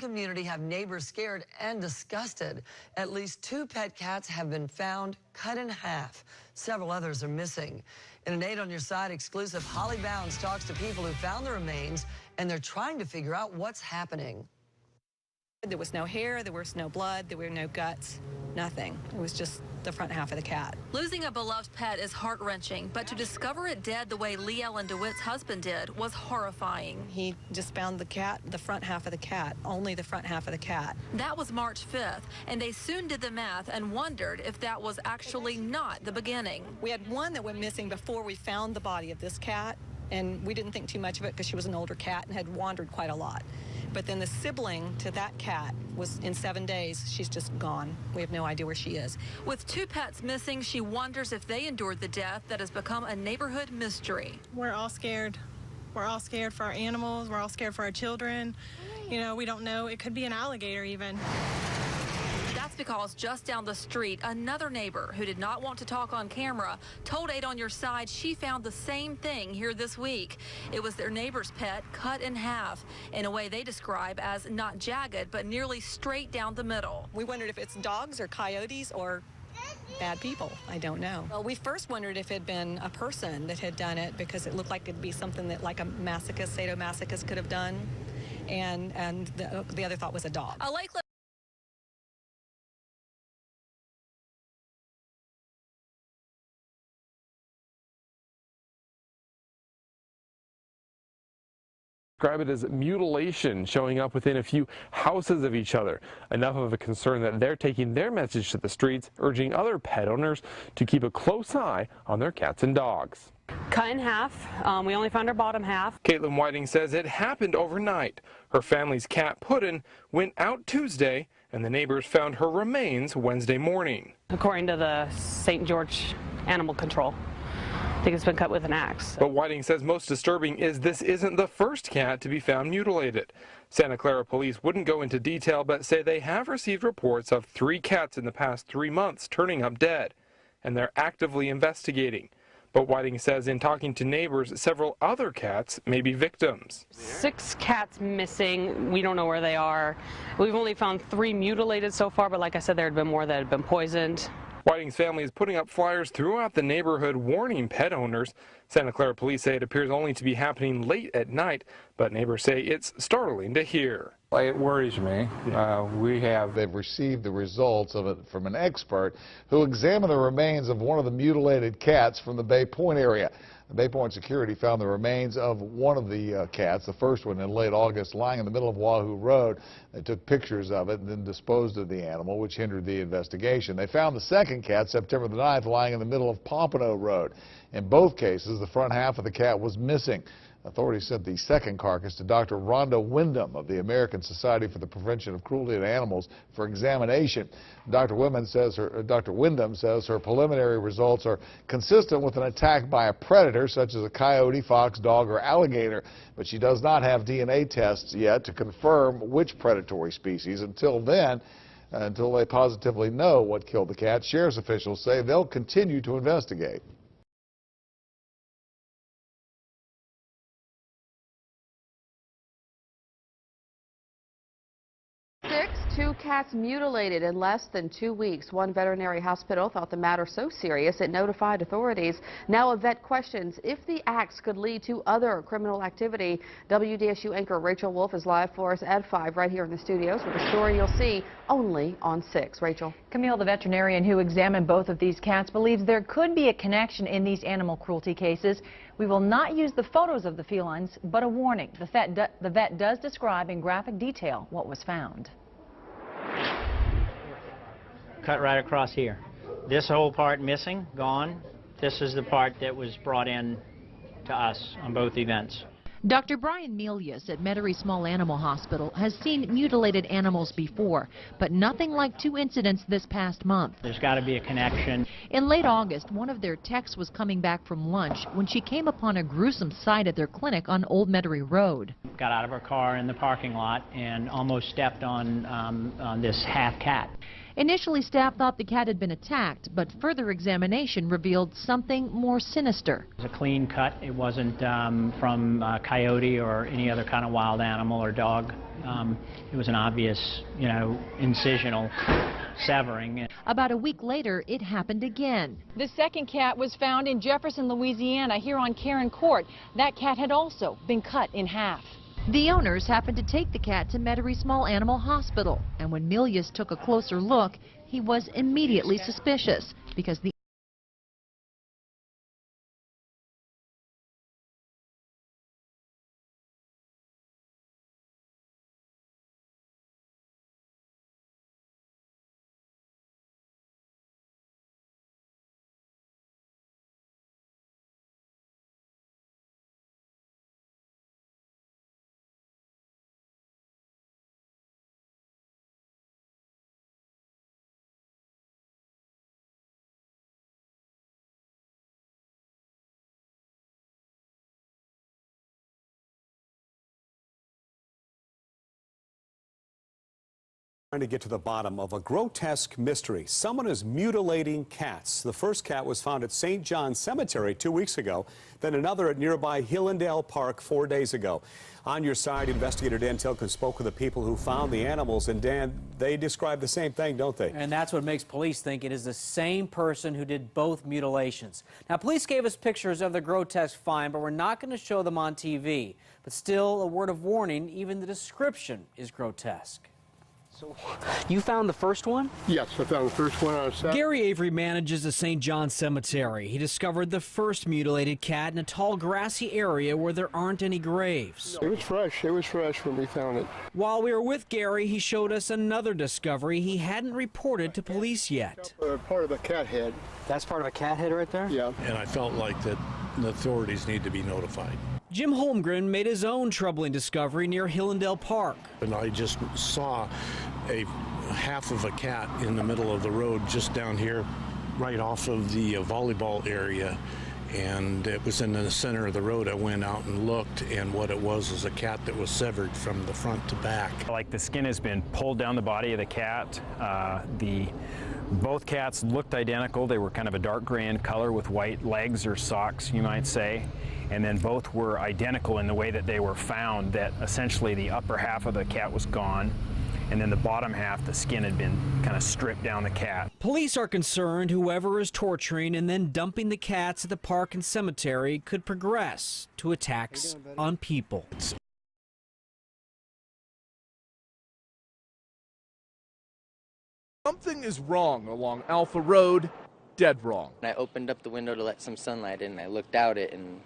community have neighbors scared and disgusted. At least 2 pet cats have been found cut in half. Several others are missing. In an 8 on Your Side exclusive, Holly Bounds talks to people who found the remains, and they're trying to figure out what's happening. There was no hair, there was no blood, there were no guts, nothing. It was just the front half of the cat. Losing a beloved pet is heart-wrenching, but to discover it dead the way Lee Ellen DeWitt's husband did was horrifying. He just found the cat, the front half of the cat, only the front half of the cat. That was March 5th, and they soon did the math and wondered if that was actually not the beginning. We had one that went missing before we found the body of this cat, and we didn't think too much of it because she was an older cat and had wandered quite a lot. But then the sibling to that cat was in 7 days. She's just gone. We have no idea where she is. With 2 pets missing, she wonders if they endured the death that has become a neighborhood mystery. We're all scared. We're all scared for our animals. We're all scared for our children. You know, we don't know. It could be an alligator even. That's because just down the street, another neighbor who did not want to talk on camera told 8 on Your Side she found the same thing here this week. It was their neighbor's pet cut in half in a way they describe as not jagged, but nearly straight down the middle. We wondered if it's dogs or coyotes or bad people. I don't know. Well, we first wondered if it had been a person that had done it because it looked like it'd be something that like a masochist, sadomasochist could have done. And the other thought was a dog. A Lakeland Describe it as mutilation, showing up within a few houses of each other. Enough of a concern that they're taking their message to the streets, urging other pet owners to keep a close eye on their cats and dogs. Cut in half. We only found her bottom half. Caitlin Whiting says it happened overnight. Her family's cat, Pt1, went out Tuesday, and the neighbors found her remains Wednesday morning. According to the St. George Animal Control, I think it's been cut with an axe. But Whiting says most disturbing is this isn't the first cat to be found mutilated. Santa Clara police wouldn't go into detail, but say they have received reports of 3 cats in the past 3 months turning up dead, and they're actively investigating. But Whiting says in talking to neighbors, several other cats may be victims. 6 cats missing. We don't know where they are. We've only found 3 mutilated so far, but like I said, there had been more that had been poisoned. Whiting's family is putting up flyers throughout the neighborhood warning pet owners. Santa Clara police say it appears only to be happening late at night, but neighbors say it's startling to hear. It worries me. They've received the results of it from an expert who examined the remains of one of the mutilated cats from the Bay Point area. The Bay Point security found the remains of one of the cats, the first one in late August, lying in the middle of Wahoo Road. They took pictures of it and then disposed of the animal, which hindered the investigation. They found the second cat September the 9th lying in the middle of Pompano Road. In both cases, the front half of the cat was missing. Authorities sent the second carcass to Dr. Rhonda Wyndham of the American Society for the Prevention of Cruelty to Animals for examination. Dr. Wyndham says her preliminary results are consistent with an attack by a predator such as a coyote, fox, dog, or alligator, but she does not have DNA tests yet to confirm which predatory species. Until then, until they positively know what killed the cat, sheriff's officials say they'll continue to investigate. 2 cats mutilated in less than 2 weeks. One veterinary hospital thought the matter so serious it notified authorities. Now a vet questions if the acts could lead to other criminal activity. WDSU anchor Rachel Wolf is live for us at 5 right here in the studios with a story you'll see only on 6. Rachel. Camille, the veterinarian who examined both of these cats, believes there could be a connection in these animal cruelty cases. We will not use the photos of the felines, but a warning. The vet does describe in graphic detail what was found. Cut right across here. This whole part missing, gone. This is the part that was brought in to us on both events. Dr. Brian Melius at Metairie Small Animal Hospital has seen mutilated animals before, but nothing like 2 incidents this past month. There's got to be a connection. In late August, one of their techs was coming back from lunch when she came upon a gruesome sight at their clinic on Old Metairie Road. Got out of her car in the parking lot and almost stepped on this half cat. Initially, staff thought the cat had been attacked, but further examination revealed something more sinister. It was a clean cut. It wasn't from a coyote or any other kind of wild animal or dog. It was an obvious, incisional severing. About a week later, it happened again. The second cat was found in Jefferson, Louisiana, here on Karen Court. That cat had also been cut in half. The owners happened to take the cat to Metairie Small Animal Hospital, and when Milius took a closer look, he was immediately suspicious because the Trying to get to the bottom of a grotesque mystery. Someone is mutilating cats. The first cat was found at St. John's Cemetery 2 weeks ago, then another at nearby Hillendale Park 4 days ago. On your side, investigator Dan Tilken spoke with the people who found the animals, and Dan, they describe the same thing, don't they? And that's what makes police think it is the same person who did both mutilations. Now, police gave us pictures of the grotesque find, but we're not going to show them on TV. But still, a word of warning, even the description is grotesque. So, you found the first one? Yes, I found the first one on Saturday. Gary Avery manages the St. John's Cemetery. He discovered the first mutilated cat in a tall, grassy area where there aren't any graves. It was fresh. It was fresh when we found it. While we were with Gary, he showed us another discovery he hadn't reported to police yet. Part of a cat head. That's part of a cat head right there? Yeah. And I felt like that the authorities need to be notified. Jim Holmgren made his own troubling discovery near Hillendale Park. And I just saw a half of a cat in the middle of the road just down here, right off of the volleyball area. And it was in the center of the road. I went out and looked, and what it was a cat that was severed from the front to back. Like the skin has been pulled down the body of the cat. Both cats looked identical. They were kind of a dark gray in color with white legs or socks, you might say. And then both were identical in the way that they were found, that essentially the upper half of the cat was gone, and then the bottom half, the skin had been kind of stripped down the cat. Police are concerned whoever is torturing and then dumping the cats at the park and cemetery could progress to attacks on people. Something is wrong along Alpha Road, dead wrong. I opened up the window to let some sunlight in, and I looked out it and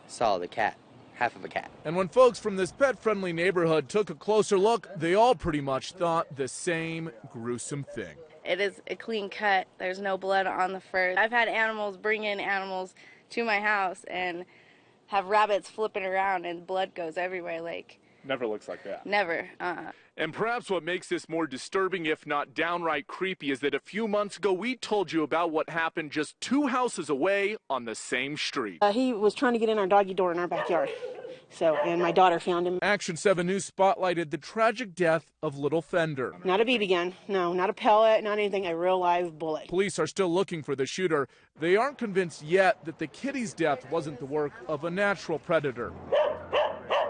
saw the cat, half of a cat. And when folks from this pet-friendly neighborhood took a closer look, they all pretty much thought the same gruesome thing. It is a clean cut. There's no blood on the fur. I've had animals bring in animals to my house and have rabbits flipping around and blood goes everywhere. Never looks like that. Never. And perhaps what makes this more disturbing, if not downright creepy, is that a few months ago we told you about what happened just 2 houses away on the same street. He was trying to get in our doggy door in our backyard. And my daughter found him. Action 7 News spotlighted the tragic death of little Fender. Not a BB gun, no, not a pellet, not anything, a real live bullet. Police are still looking for the shooter. They aren't convinced yet that the kitty's death wasn't the work of a natural predator.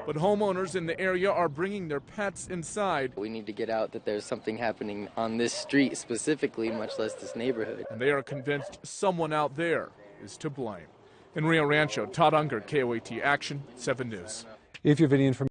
But homeowners in the area are bringing their pets inside. We need to get out that there's something happening on this street specifically, much less this neighborhood. And they are convinced someone out there is to blame. In Rio Rancho, Todd Unger, KOAT Action 7 News. If you have any information